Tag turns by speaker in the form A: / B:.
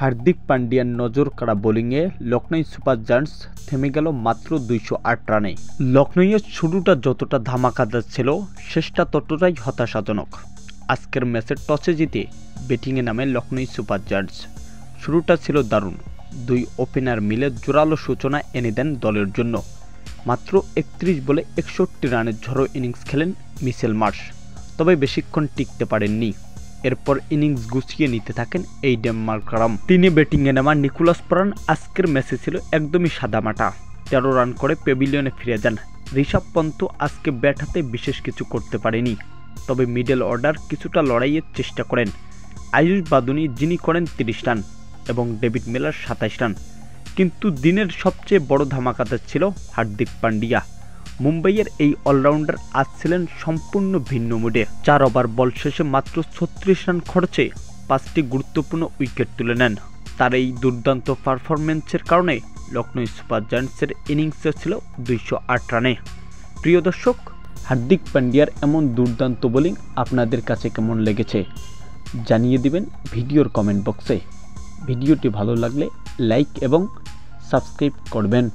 A: হার্দিক পান্ডিয়ার নজর কাড়া বোলিংয়ে লখনৌ সুপার জায়ান্টস থেমে গেল মাত্র 208 রানে। লখনৌয়ের শুরুটা যতটা ধামাকাদার ছিল, শেষটা ততটাই হতাশাজনক। আজকের ম্যাচে টসে জিতে ব্যাটিংয়ে নামে লখনৌ সুপার জায়ান্টস। শুরুটা ছিল দারুণ, দুই ওপেনার মিলে জোরালো সূচনা এনে দেন দলের জন্য। মাত্র 31 বলে 61 রানের ঝড়ো ইনিংস খেলেন মিচেল মার্শ, তবে বেশিক্ষণ টিকতে পারেননি। এরপর ইনিংস গুছিয়ে নিতে থাকেন এইডেন মার্কারাম। তিনি ব্যাটিংয়ে নামা নিকোলাস পুরান আজকের ম্যাচে ছিল একদমই সাদামাটা। 13 রান করে প্যাভিলিয়নে ফিরে যান। ঋষভ পন্ত আজকে ব্যাট হাতে বিশেষ কিছু করতে পারেনি, তবে মিডল অর্ডার কিছুটা লড়াইয়ের চেষ্টা করেন। আয়ুষ বাদুনি যিনি করেন 30 রান এবং ডেভিড মিলার 27 রান। কিন্তু দিনের সবচেয়ে বড় ধামাকাদার ছিল হার্দিক পান্ডিয়া। মুম্বাইয়ের এই অলরাউন্ডার আজ ছিলেন সম্পূর্ণ ভিন্ন মুডে। 4 ওভার বল শেষে মাত্র 36 রান খরচে 5টি গুরুত্বপূর্ণ উইকেট তুলে নেন। তার এই দুর্দান্ত পারফরম্যান্সের কারণে লখনৌ সুপার জায়ান্টসের ইনিংসে ছিল 208 রানে। প্রিয় দর্শক, হার্দিক পান্ডিয়ার এমন দুর্দান্ত বোলিং আপনাদের কাছে কেমন লেগেছে জানিয়ে দিবেন ভিডিওর কমেন্ট বক্সে। ভিডিওটি ভালো লাগলে লাইক এবং সাবস্ক্রাইব করবেন।